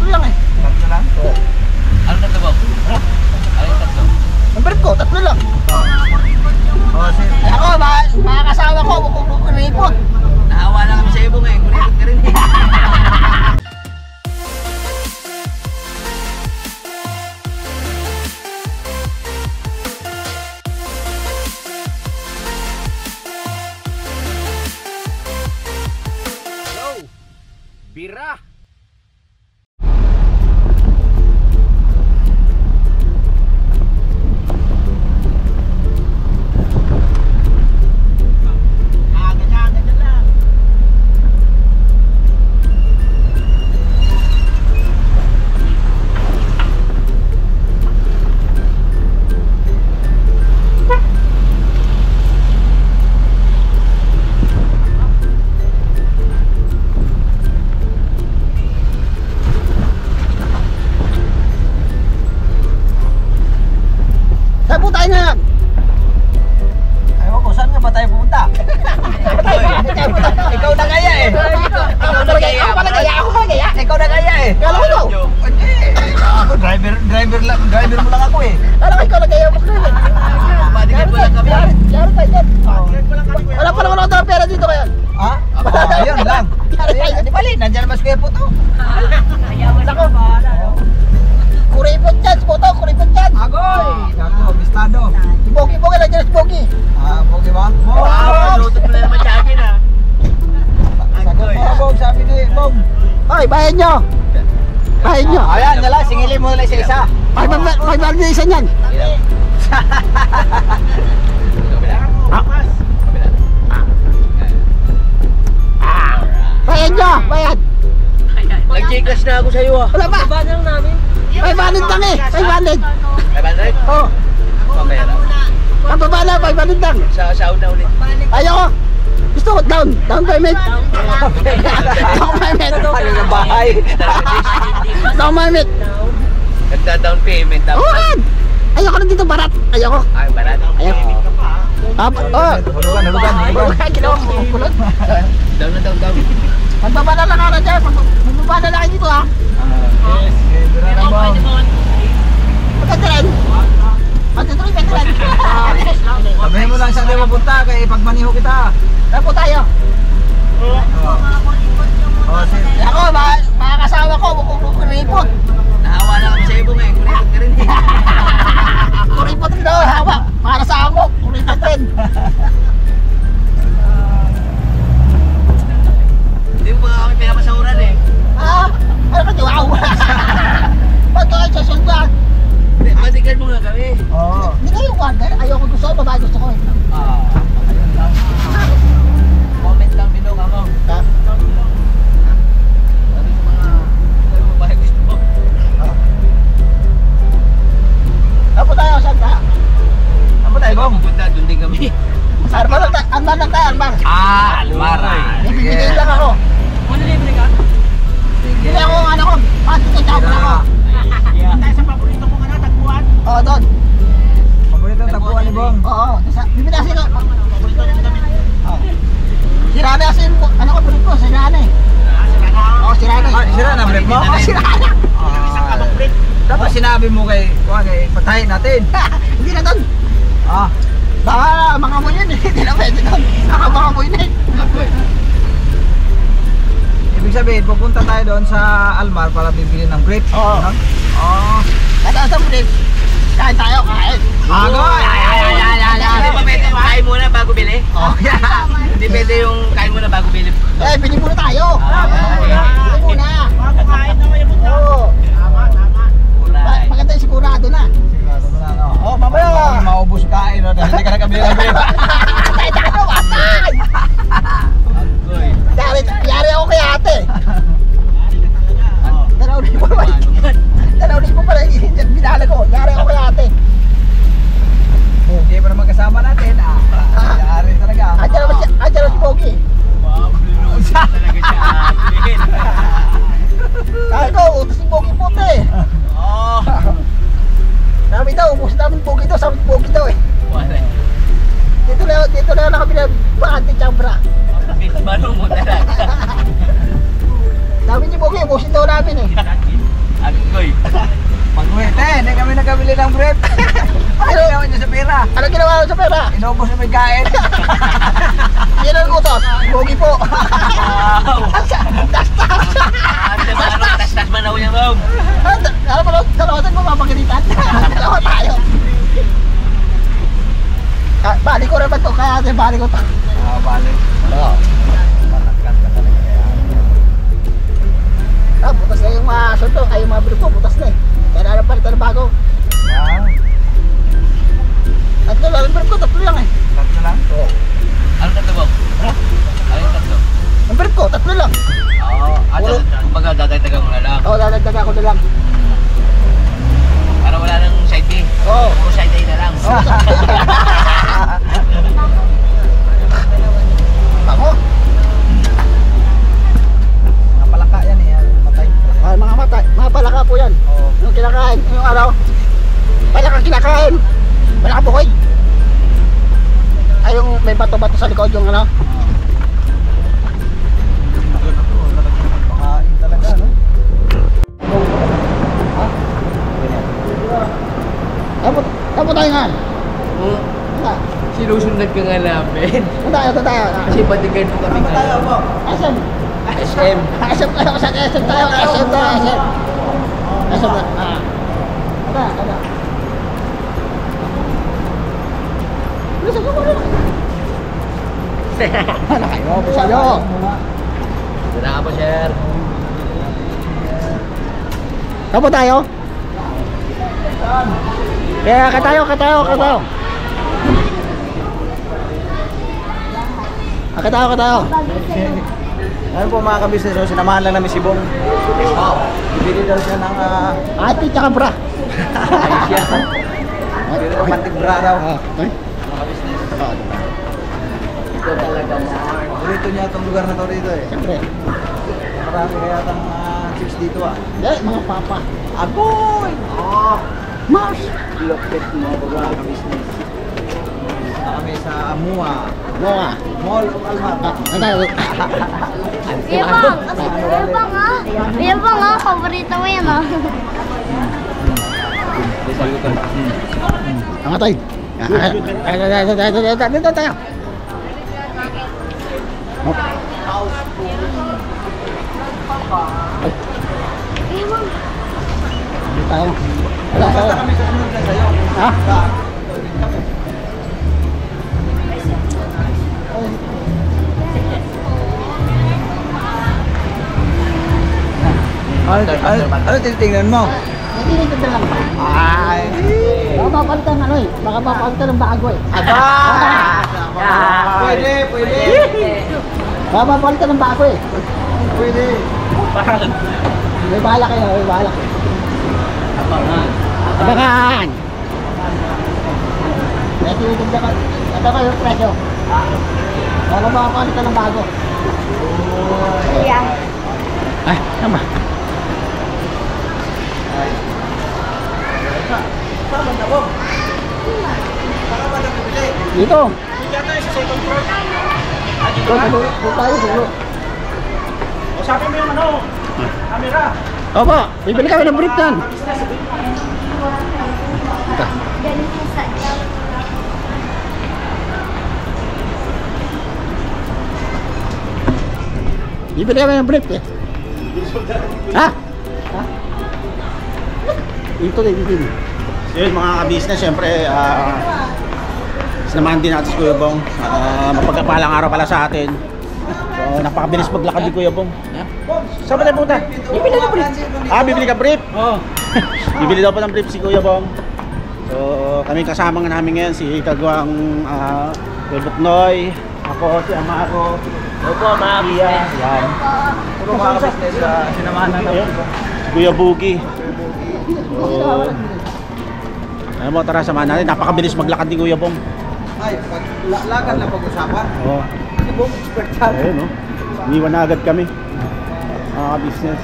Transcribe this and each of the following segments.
lang eh. Tatlo lang? Oo. Ano na tabog? Ano yung tatlo? Ang brief ko, tatlo lang. Oo, sir. Ako, mga kasama ko, kuripot. Naawa lang kami sa ibong eh. Kuripot ka rin eh. Bira! Ganyan lang. Saan po tayo ngayon? Ayaw ko, saan nga ba tayo pupunta? Ikaw na kaya eh. Ako pala gaya. Ikaw na kaya eh. Kala ko ikaw. Hindi. Ako, driver mo lang ako eh. Kala ko ikaw na gaya mo. Bodyguard mo lang kami. Yari tayo dyan. Wala pa naman ako ng pera dito ngayon. Ha? Ayun lang. Di bali, nandyan naman square foot oh. Nako. Kuripot dyan, photo, kuripot dyan. Agoy! Ako, bistado. Si Bogi, lang dyan si Bogi. Ah, okay ba? Wow! Lutot mo na naman sa akin ah. Sagot mo, Bog, sabi ni Bog. Hoy, bayan nyo. Bayan nyo. Ayan, nala, singilin mo nila isa-isa. May isa niyan. Bayan nyo, bayan. Nag-Gcash na ako sa iyo ah. Wala ba? Bayan namin. May valid lang eh. May valid. 500? Oo. Pamera. Pambabala, may valid lang. Sa out na ulit. Ayoko. Gusto ko down. Down payment. Down payment. Ano ng bahay? Down payment. Nagda-down payment tapos. Oo. Ayoko na dito barat. Ayoko. Ay, barat. Ayoko. Oh. Hulugan. Ginawa ko kulot. Down na down. Magbabala lang ako na dyan. Magbabala lang kayo dito ha. Yes, bira na Bog. Maganda rin. Maganda rin. Sabihin mo lang saan tayo mapunta, kaya pagmaniho kita. Saan po tayo? Oh, sir. Ako, mga kasama ko, kuripot. Naawa lang kami sa ibong eh. Kuripot ka rin eh. Kuripot rin daw, hawak. Para sa ako, kuripot rin. Hindi mo ba kami pinapasahuran eh. Ano ka, wow. Ba't kayo sa sultan? Bodyguard mo nga kami. Oo. Hindi kayo wonder. Ayoko gusto ko, babae gusto ko eh. Ayun lang. Comment lang bilog ako. Sabi sa mga babae gusto mo. Saan po tayo, saan ka? Saan ba tayo, Bog? Pupunta, doon din kami. Arbar lang tayo, Arbar. Ah, Almara. Bibigyan lang ako. Ano libre ka? Bili ako ng ano ko, pati sa tao na ako. Tayo sa paborito ko na, tagpuan. Oo, doon. Paborito ang tapuan ni Bong. Oo, bibitasin ko. Paborito rin kami. Sirana kasi yung, ano ko, brief ko, sirana eh. Oo, sirana eh. Ah, sira na brief mo? Oo, sirana. Dapat sinabi mo kay patayin natin. Hindi na doon. Ah, Baka mga mo yun eh. Hindi na pwede doon. Baka mga mo yun eh. ibig sabihin, pupunta tayo doon sa Almar para bibili ng grapes. Oo. Ano? Oo. Kaya sa brief, kain tayo, kain. Agoy! Hindi ba pwede yung kain muna bago bili? Oh, Hindi pwede yung kain muna bago bili. eh, bili muna tayo. okay. Bili muna. Bago kain na kayo muna. Oo. Kulay. Maganda yung sigurado na. Sigurado mo na, no? Oh, mamaya. Huwag maubos kain, no? Dahil hindi ka nakabili ng grapes. Tayo tayo, watay! Agoy. Yari ako kay ate. Dalawin mo pala yung binala ko. Yari ako kay ate. Hindi pa naman kasama natin. Yari talaga. Andiyan na si Pogi. Wow, blue talaga siya. Sabi ko, utos si Pogi puti. Oh. Sabi daw, ubus namin Pogi daw. Sabi Pogi daw eh. Wala. Dito na nakabila bakante chambra. Manong mo talaga. Sabi niyo Pogi, ubusin daw namin eh. Agoy. Pag-uwi, hindi kami nagkabili ng brief. Ano naman niya sa pera? Ano ginawa mo sa pera? Inubos na may kain. Yan ang utos. Bogi po. Wow. Ate, tas man ako niya, Bong. Ano ba, dalawasan mo mapagalitan? Dalawa tayo. Bali ko rin ba ito? Kaya ate, bali ko ito. Balik. Oo. Malagkat ka talaga yan. Butas na yung mga sunto. Ay, yung mga brief ko, butas na eh. Kailangan palitan ng bago. Wow. Tatlo lang yung brief ko, tatlo lang eh. Tatlo lang? Oo. Ano tatlo, Bong? Ano yung tatlo? Ang brief ko, tatlo lang. Oo. Kumbaga, dadagdagan mo na lang. Oo, lalagdag ako na lang. Para wala nang side B. Oo. Puro side A na lang. Ako? Mga palaka yan eh. Matay. Ay, mga mata, mga palaka po yan. Oo. Yung kinakain, yung araw. Palaka kinakain. Palaka bukoy. Ay, yung may bato-bato sa likod, yung ano. Pakain talaga, no? Kapo tayo nga. Tanda. Sinusunod ka nga namin. Tayo. Kasi patigan mo kami ngayon. SM. SM. SM tayo. SM tayo. SM na. Tanda. Bisa ko muna. Nakayo, bisa nyo. Doon na ka po, sir. Kapo tayo. Kaya katayo. Katayo. Ano po mga kabisnes, so, sinamahan lang namin si Bong. Bibili daw siya ng Ate tsaka bra. bibili ng pantig bra daw. Mga kabisnes. Ito talaga, Mark. Dito niya itong lugar na to dito eh. Siyempre. Marami kaya itong chips dito ah. Mga papa. Agoy! Mars. Lupit mo mga kabisnes. Kami sa Amua. Noah. Mall of Alma. Katayo. Yabang ah, paborito mo yan ah. Angatay. Dito tayo. Dito tayo. Basta kami susunod na sa'yo. Ha? Ano tinitingnan mo? Hindi na lang. Ay! Baka papalitan ano eh. Baka papalitan ng bago eh. Pwede! Baka papalitan ng bago eh. Pwede! May balak eh. Abangan. May tinitinda ka. Ito ka yung presyo. Baka papalitan ng bago. Ay, ano ba? Saan na po? Saan ba na bibili? Dito. Diyan tayo sa second floor. Dito tayo. O sabi mo yung ano? Camera. Opo, bibili kami ng brief yan. Bibili kami ng brief eh. Ha? Ito din, bibili. Yun mga ka-business, syempre sinamahan din natin si Kuya Bong. Mapagkapalang araw pala sa atin. So napakabilis maglakad ni Kuya Bong. Saan ba tayo punta? Bibili ng brief. Bibili ka brief? Oo. Bibili daw pa ng brief si Kuya Bong. So kami kasama nga namin ngayon si Kagwang Kuya Buknoy, ako, si Amaro. Opo, mga business. Yan. Puro mga kabisnes, sinamahan na namin. Si Kuya Bugi. So, ayun mo, tara samahan natin. Napakabilis maglakad ni Kuya Bong. Ay, lagan na pag-usapan. Oo. Si Bong, expert ka. Ayun, no? Iniwan na agad kami. Mga business.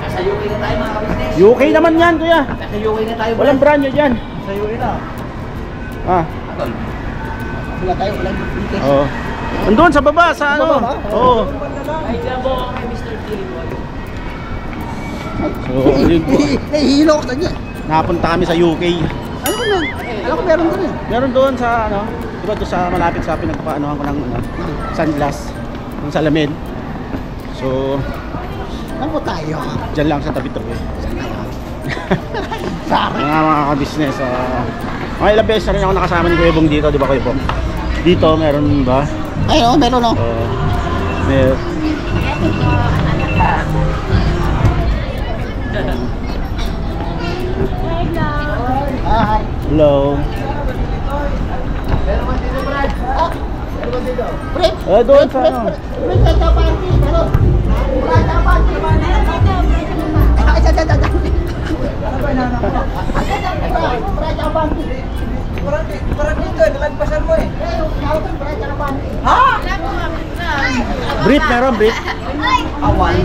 Nasa UK na tayo, mga business. UK naman yan, kuya. Nasa UK na tayo. Walang brand nyo dyan. Sa iyo na. Ah, Wala tayo, walang brief. oo. Andun sa baba, sa ano? baba? Oo. Ay, dyan po kay Mr. Tilly. So, yun po. Nahihilo ko sa niya. Napunta kami sa UK. Alam ko meron doon eh. Meron doon sa ano, di ba doon sa malapit sa pinagpaanohan ko ng sunglass, ng salamin. So, Ano po tayo? dyan lang sa tabi-tabi. Sorry. Mga ka-business, mga ilang beses na rin ako nakasama ni Kuya Bong dito, di ba Kuya Bong? Dito, meron ba? Ayun, meron o. Meron. Hi. Hello. Brip. Doon sa ano. Brip, sa panty. Ano? Brip, sa panty. Ay, sa. Brip, sa panty. Parang dito, nalagpasan mo eh. Ha? Brief, meron brief. Wala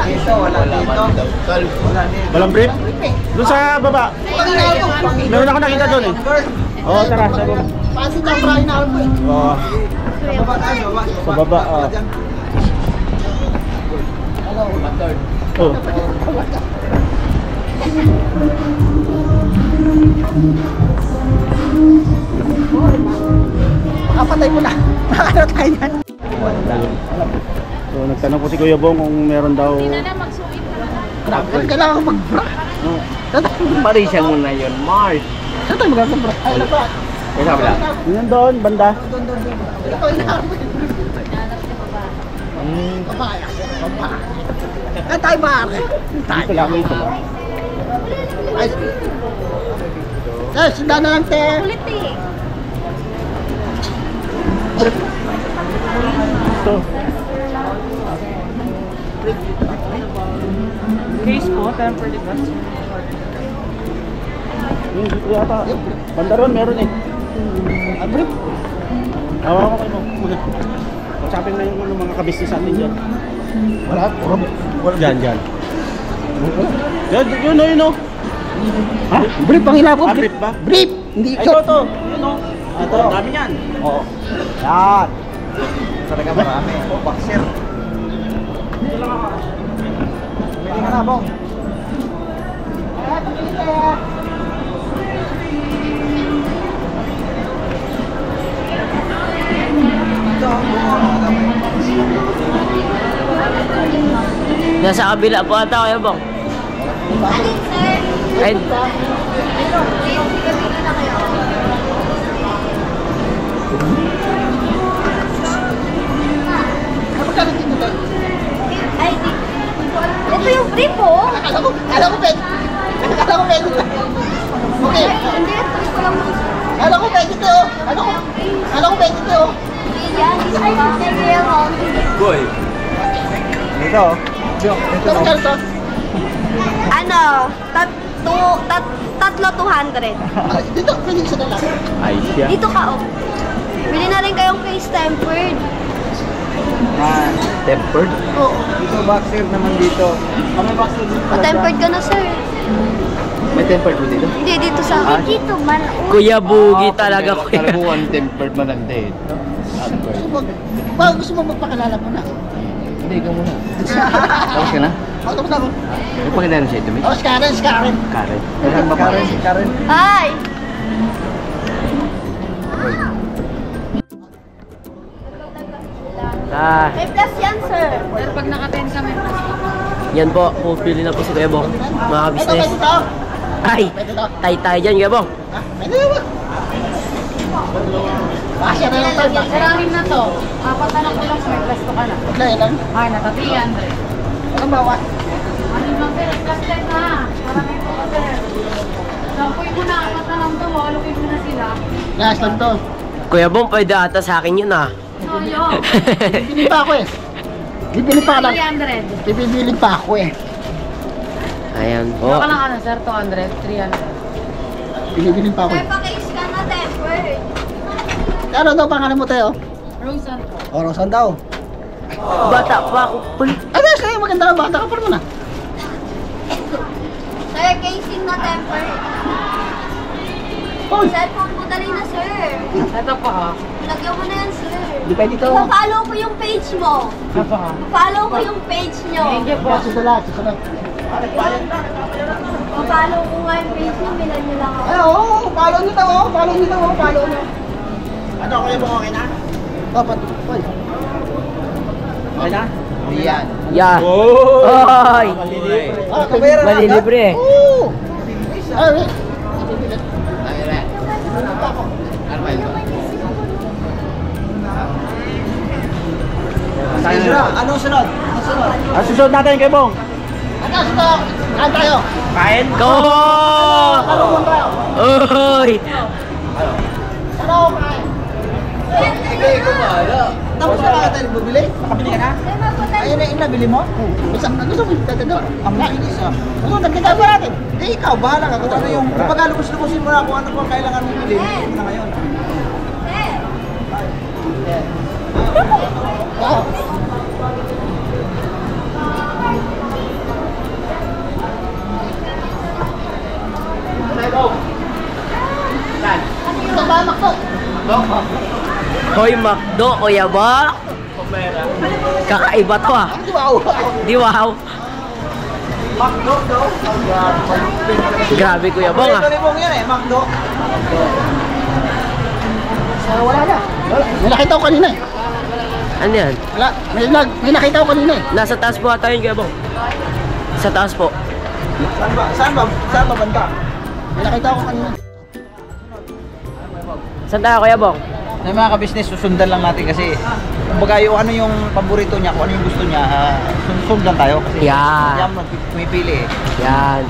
dito. Walang brief? Doon sa baba. Meron ako nakita doon eh. Oo, tara, sa baba. Panty ng Brian Albo eh. Oo, sa baba. Oh. Makapatay mo na. Makakano tayo yan. So, nagtanong po si Kuya Bong kung meron daw. Grabe, kailangan ko mag-bra. Marisan mo na yun, Mars. Saan tayo mag-bra? Ay, na ba? Kaya sabi lang. Yun doon, banda. Ito, inaarap. Babae. Ay, tayo maaari. Dito lang, dito lang. Ay, sundan na lang, te. Kulit eh. Ito. Case po, temporary glass. Yung dito yata. Banda ron, meron eh. Brief. Hawa ko kayo muna. Kausapin na yung mga kabisnes natin dyan. Wala, puro. Dyan. Yun o. Ha? Brief ang hilap ko. Brief ba? Brief. Hindi Ay, ito. ito. Yun o. Ito, dami yan. Oo. Yan. Talaga marami. Boxer. Pwede ka na, Bong. Nasa kabila po ata kayo, Bong. Alin, sir? Ay, Ay, ito yung brief oh. Kala ko pwede. Okay. Hindi, brief ko lang. Kala ko pwede ito. Kala ko pwede ito. Yan, ay, sige mo. Boy. Ito. Ito magkano to? Ano, tatlo 200. Dito, pwede isa na lang. Ay, siya. Dito ka oh. Bili na rin kayong case tempered. Tempered? Oo. Dito boxer naman dito. May boxer dito. Tempered ka na, sir. May tempered mo dito? Hindi, dito sa akin. Dito man. Kuya Bugi talaga, kuya. Kalabuan tempered maganda eh. Gusto mo magpakilala mo na? Hindi, ikaw muna. Tapos ka na? Ako tapos na ako. May pakilala siya ito, may? Oh, si Karen. Karen. Karen ba Karen? Hi! May plus yan, sir. Pero pag naka-10 ka, may plus. Yan po, pupili na po si Kuya Bong. Mga Ito, business. pwede to. Ay, Pwede to. tay dyan, Kuya Bong. Ha? Pwede ba? Basya na lang tayo. Sarahin na to. Apat na lang kulang, may plus to ka na. Wala lang. Ay, naka 300. Anong bawa? Ano lang, sir? Plus 10 na. Para may po, sir. Sampuin mo na, apat na lang to. Walukin mo na sila. Gas lang to. Kuya Bong, pwede ata sa akin yun ah. So, yun. Bibili pa ako eh. Bibili pa lang. 300. Bibili pa ako eh. Ayan po. Baka lang ano, sir? 200, 300. Bibili pa ako Sir, eh. pa-case ka na tempered. Ano daw pangalan mo tayo? Rosan po. O, Rosan daw. Bata pa ako. Ano, sa'yo maganda ka bata ka pa naman ah. Sir, casing na tempered. Hoy! Cellphone mo dali na, sir. Ito pa ha. Lagyan mo na yan, sir. Di pwede to. Follow ko yung page mo. Ito pa ha. Follow ko yung page nyo. Thank you po. Susunod. Papalo ko nga yung page niyo, bilan niyo lang ako. Ay, oo, follow nyo daw, follow nyo daw, follow nyo. Ano, Kuya Bong, okay na? Dapat, ay. Okay na? Yan. Yeah. Oh! Oy! Ah, kabayaran na. Malilibre. Oo. Ay, anong sunod? Anong sunod? Ang susunod natin kay Bong. Ano sunod? Kain tayo. Kain? Go! Ano muna tayo? Oy! Ano kain? Ikaw ba? Tapos na lang tayo bumili? Nakabili ka na? Ayun na yung nabili mo? Gusto mo tatanda? Ang nainis ah. Gusto mo nagkita ba natin? Ikaw, bahala ka. Kung ano yung, kapag lubos-lubosin mo na kung ano pa kailangan mo bilhin, bilhin mo na ngayon. Wow. Ito ba, Makto? Hoy, Macdo, Kuya Bong! Kakaiba to ah. Di ba? Di wow. Makdo daw. Grabe Kuya Bong ah. Ito ni Bong yan eh, Makdo. Wala na. May nakita ko kanina eh. Ano yan? Wala. May nakita ko kanina eh. Nasa taas po ata yun Kuya Bong. Sa taas po. Saan ba? Saan ba banda? May nakita ko kanina. Saan tayo Kuya Bong? Na mga ka-business, susundan lang natin kasi kumbaga yung ano yung paborito niya, kung ano yung gusto niya, sundan tayo kasi Yan. yan pumipili eh. Yan.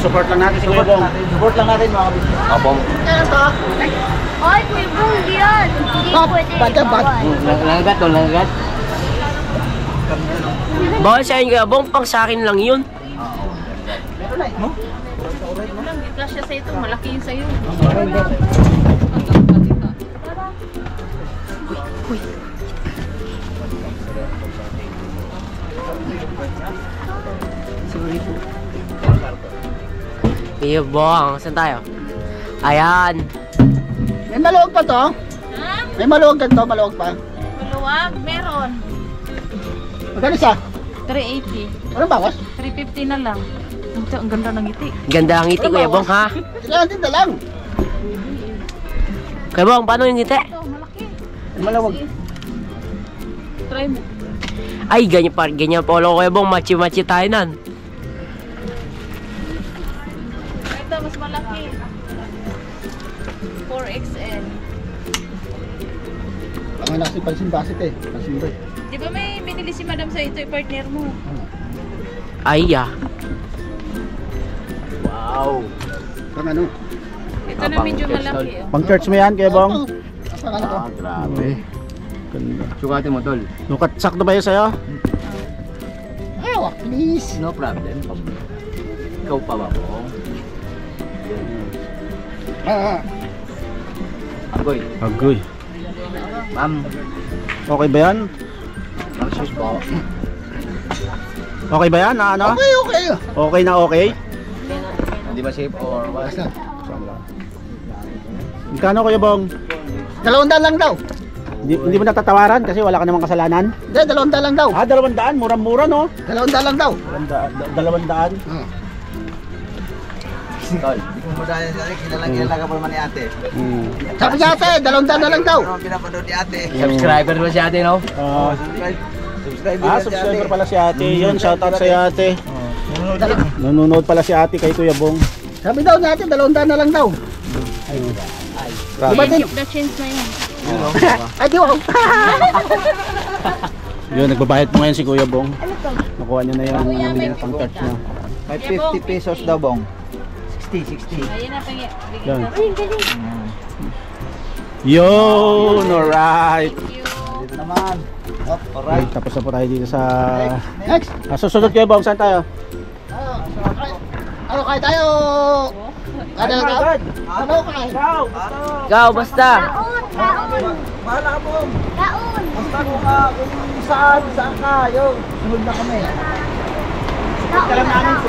Support lang natin si Kuya Bong. Support lang natin mga ka-business. Abong. Ano to? Ay, Kuya Bong, di yan. Hindi pwede. Bad. Langagat o langagat. Bawal sa akin Kuya Bong, pang sa akin lang yun. Meron na eh, no? Hindi ka siya sa ito, malaki yung sa'yo. Sorry po. Kuya Bong, saan tayo? Ayan. May maluwag pa to? Ha? May maluwag ka to, maluwag pa. Maluwag? Meron. Magkano siya? 380. Anong bawas? 350 na lang. Ito, ang ganda ng ngiti. Ganda ang ngiti Kuya Bong ha. Kailangan din na lang. Kuya Bong, paano yung ngiti? Ito, malaki. Maluwag. Try mo. Ay, ganyan polo Kuya Bong, machi-machi tayo nan. Ito, mas malaki. 4XL. Ang anak si Pansin Basit eh. Pansin Basit. Di ba may binili si Madam sa ito, partner mo? Ay ah. Wow! Pang ano? Ito na medyo malaki. Oh. Pang church mo yan, Kuya Bong? Pang ano to? Grabe. Ganda. Sukatin mo tol. Nukat, sakto ba yun sa'yo? Hawak, please. No problem. Ikaw pa ba po? Agoy. Agoy. Ma'am. Okay ba yan? Marcius po. Okay ba yan? Na, ano? Okay. Okay na okay? Hindi ba safe or what? Magkano Kuya Bong? 200 lang daw. Hindi mo natatawaran kasi wala ka namang kasalanan? Hindi, 200 lang daw. Ah, 200. Murang-mura no? 200 lang daw. 200. Tol. Hindi ko mo dahil kilala ka pa naman ni ate. Sabi niya ate, 200 na lang daw. Ano ang pinapanood ni ate? Subscriber ba si ate no? Subscriber pala si ate. Yun, shoutout sa ate. Nanonood pala si ate kay Kuya Bong. Sabi daw niya ate, 200 na lang daw. Diba din? Keep the change na yun. Ay, di wow. Yun, nagbabayad po ngayon si Kuya Bong. Nakuha niyo na yung pang church niya. May 50 pesos daw bong. 60. Ayun na, pangi. Yan. Ay, galing. Yun, alright. Dito naman. Alright, tapos na po tayo dito sa... Next. Susunod Kuya Bong, saan tayo? Ano kaya tayo? Ano kaya? Ano kaya? Ikaw, basta. Kaon. Bahala ka bong. Kaon. Basta kung saan ka. Yung sunod na kami. Kaon na lang.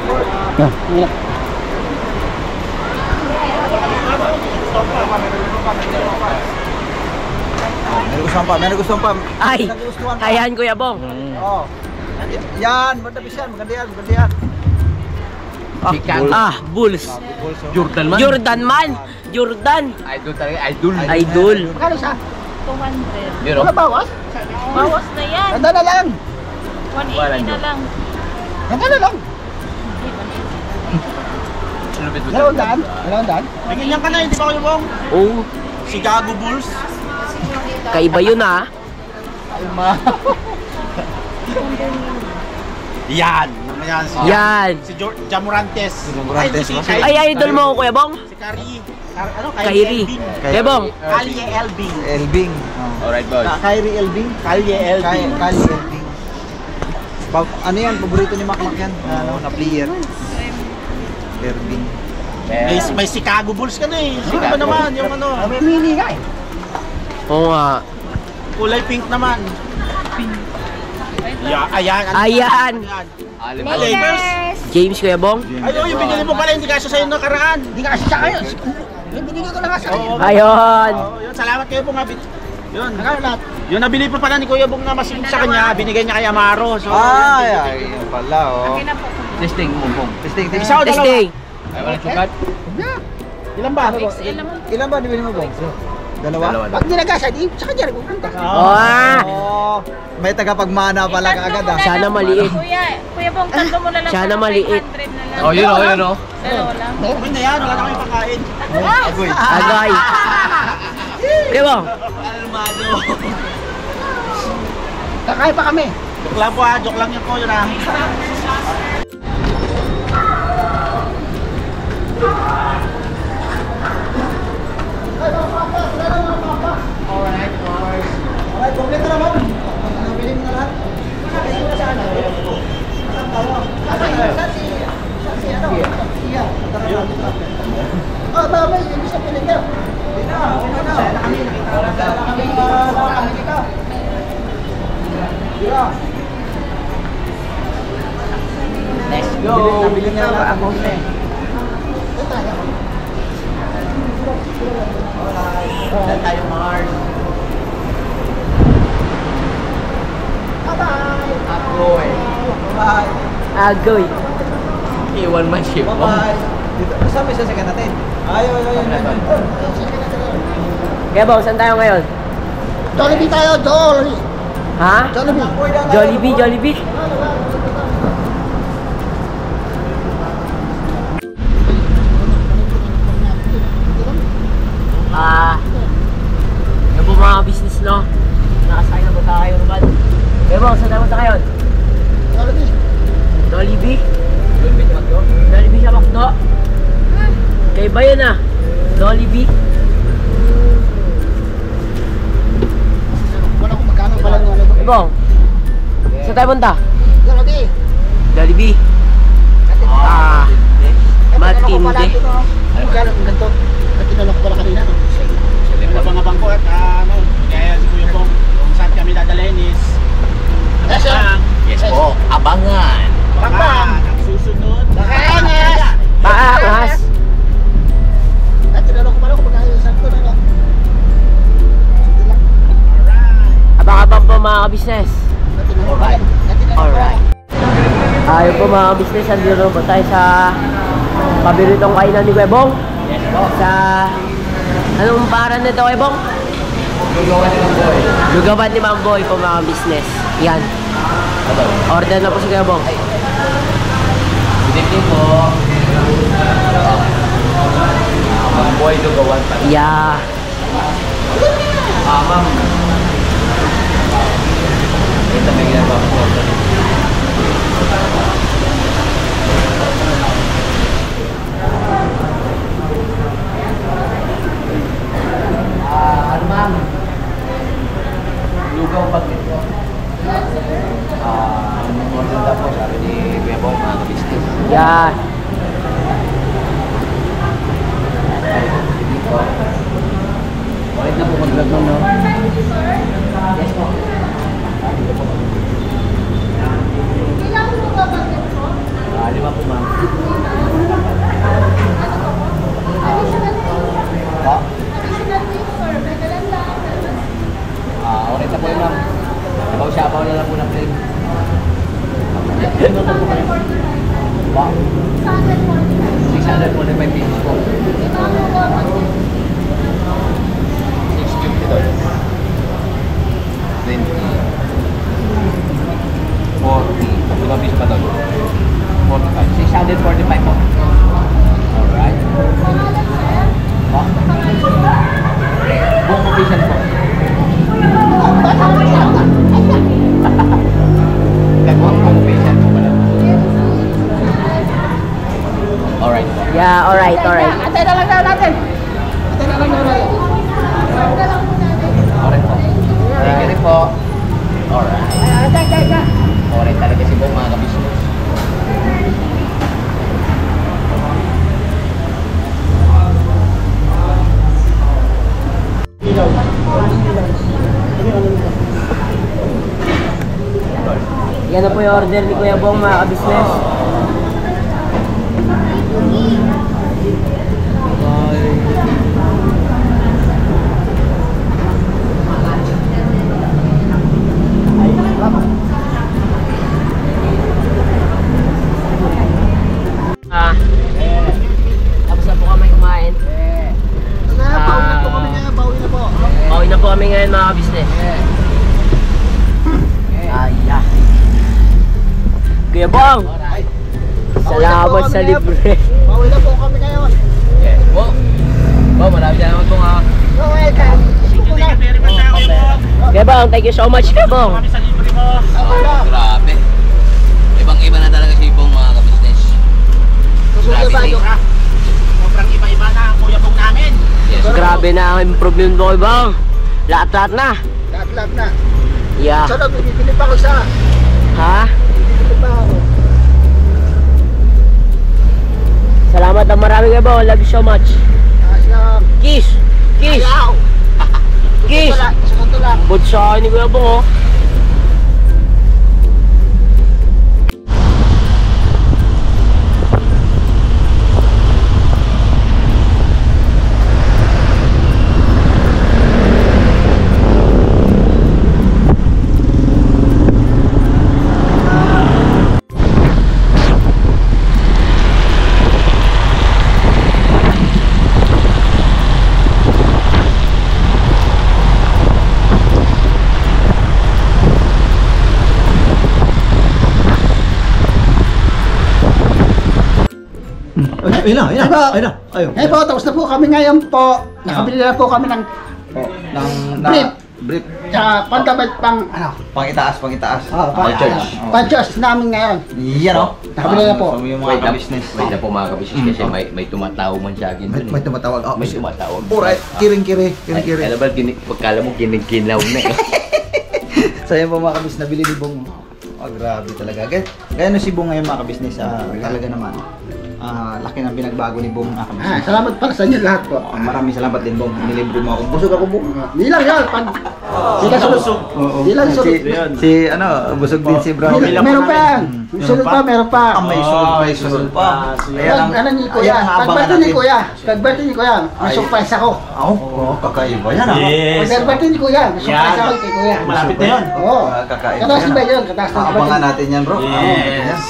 Meron gusto pa. Ay, ayan Kuya Bong. Oh. Yan, maganda yan. Bulls. Jordan man. Jordan man. Jordan. Idol talaga, idol. Idol. Magkano siya? 200. Yun, Wala bawas? Bawas na yan. Ganda na lang. 180 na lang. Ganda na lang. Lupit mo. 200? Bigyan ka na, hindi pa kayo bong? Oh, Chicago Bulls. kaiba yun ah. Yan. Yan. Yan. Si Jamorantes. Jamorantes, no? Ay, idol mo ko, Kuya Bong. Si Kyrie. Ano? Kyrie. Kuya Bong. Kalye Elbing. Elbing. Alright, boss. Kyrie Elbing. Kalye Elbing. Kyrie Elbing. Ano yan? Paborito ni Macmac yan? Na player. Elbing. May Chicago Bulls ka na eh. Sino ba naman? Yung ano? May mini nga eh. Oo nga. Kulay pink naman. Yeah, ayan. Ayan. Alim Ah, Lakers. James, Kuya Bong. Ay, yung binili mo pala, hindi kasya sa'yo nakaraan. Hindi nga kasi sa kayo. Binigay ko lang nga sa kayo. Oo. Ayun. Oo, yun, salamat kayo po nga. Yun. Magkano lahat? Yung nabili pa pala ni Kuya Bong na masin sa kanya, binigay niya kay Amaro. So, Ay, yun pala, oh. Okay na po. Testing mo, bong. Testing, Isa o testing. dalawa? Testing. Ay, walang sugat. Ilan ba? XL naman po. Ilan ba nabili mo, Bong? Dalawa? Pag nilagasa, di sa kanya rin pupunta. Oh, may tagapagmana pala kaagad, ah. Sana maliit. Kuya Bong, tatlo mo na lang. Sana po, maliit. 500 na lang. Oh, yun o, yun o. Dalawa lang. Okay na yan, wala na kayong pagkain. Agoy. Agay. Kuya Bong. Kakain pa kami. Joke lang po ha, joke lang yun po yun ha. Alright, kompleto na ma'am. Nabili mo na lahat. Nabili mo na saan? Oh, tama, yung isa pinigil. Hindi na, okay na. Sana kami, nakita kami dito. Let's go. Nabili niya lahat ang home. Saan tayo, Mars? Agoy. Agoy. Iwan man ship mo. Bye-bye. Dito, kasama isa sa natin. Ayaw. Kuya Bong, saan tayo ngayon? Jollibee tayo, Jollibee. Ha? Jollibee. Jollibee. Yan po mga business, no? Nakasakay na ba tayo, Ruban? Kuya Bong, saan tayo ngayon? Jollibee. Jollibee? Jollibee sa Macdo? Kay ba yun ah? Jollibee? Wala kung magkano pala ng ano. Kuya Bong, saan tayo punta? Jollibee. Jollibee? Matindi. Magkano kung ganito? At tinanong ko pala kanina. Abang-abang ko at ano, kaya si Kuya Bong, kung saan kami dadalhin is Yes, sir. Yes po. Abangan. baka ang susunod. Nakaangas! Paangas! At tinanong ko pala kung magkano yung sakto na lang. Sige lang. Abang-abang po mga ka-business. At tinanong ko pala. At tinanong ko pala. Alright. Ayun po mga ka-business, andito po tayo sa paboritong kainan ni Kuya Bong. Sa... Anong paran nito, Kuya Bong? Lugawan ni Ma'am Boy po mga business. Yan. Order na po si Kuya Bong. Good evening po. Boy, lugawan pa. Yeah. Ma'am. Ito may ginagawa ko. Ano ma'am? Lugaw pag ito. Order na po, sabi ni Kuya Bong, mga ka-business. Yeah. Bakit na po mag-vlog mo, no? Yes po. Lima po, ma'am. Okay na po yun, ma'am. Sabaw-sabaw na lang po ng plate. Wow. 645 po. Alright. Buong official po. Buong official po pala. Alright po. Yeah, alright. Alright po. Thank you po. Alright. Alright talaga si Bong mga kabisnes. Yan na po yung order ni Kuya Bong mga kabisnes. Tapos na po kami kumain. Bawi na po kami ngayon, bawi na po. Bawi na po kami ngayon mga kabisnes. Kuya Bong! Salamat sa libre. Bawi na po kami ngayon. Bo, marami na naman pong Kuya Bong, thank you so much Kuya Bong. grabe. Ibang-iba na talaga si Bong mga kabisnes. Grabe. Sobrang iba-iba na ang Kuya Bong namin. Yes. Grabe na ang improvement mo Kuya Bong. Lahat-lahat na. Lahat na. Yeah. Sana bibili pa ako sa. Ha? Bibili pa ako. Salamat na marami Kuya Bong. Love you so much. Kiss! Kiss! Ayaw. Kiss! Sukat lang. Bud sa akin ni Kuya Bong oh. Ayun na. Eh po, tapos na po kami ngayon po. Nakabili na po kami ng brief. Brief. Tsaka pandamit pang Pang-itaas. pa-charge namin ngayon. Yan o. Nakabili na po. Yung mga kabisnes. Wait na po mga kabisnes kasi may tumatawag man sa akin dun. May tumatawag. May tumatawag. Alright. Kiring-kiri. Alam ba, pagkala mo kinigkinaw na eh. So yan po mga kabisnes, nabili ni Bong. Oh, grabe talaga. Gaya no si Bong ngayon mga kabisnes, talaga naman. Laki ng pinagbago ni Bong mga kabisnes. Salamat para sa inyo lahat po. Maraming salamat din Bong. Nilibre mo ako. Busog ako Bong. Di lang yan. Di lang sunod. Di lang sunod. Si busog din si Bro. Meron pa yan. Sunod pa, meron pa. May sunod pa. Ano ni Kuya? Pagbati ni Kuya. May surprise ako. Kakaiba yan Pagbati ni Kuya. May surprise ako kay Kuya. Malapit na yun. Oo. Kakaiba Kataas ba yun? Kataas na Abangan natin yan bro. Yes.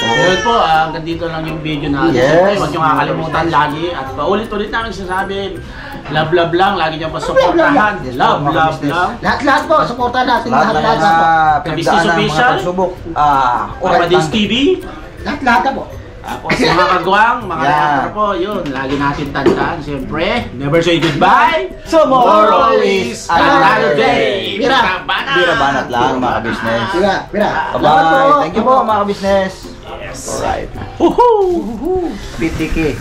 Ngayon po, hanggang dito lang yung video natin. Yes. Siyempre, huwag nyo kakalimutan lagi. At paulit-ulit namin sinasabi, love lang. Lagi nyo pasuportahan. Love lang. Lahat po. Supportan natin. Lahat Lahat na po. Business pinagdaan ng mga official. pagsubok. Papadins TV. Lahat po. Tapos mga kagwang, mga reactor po, yun. Lagi natin tandaan. Siyempre, never say goodbye. Tomorrow is another day. Bira. Bira banat lang mga kabisnes. Pira. Bye-bye. Thank you po mga kabisnes. Yes. Alright. Woohoo! PTK.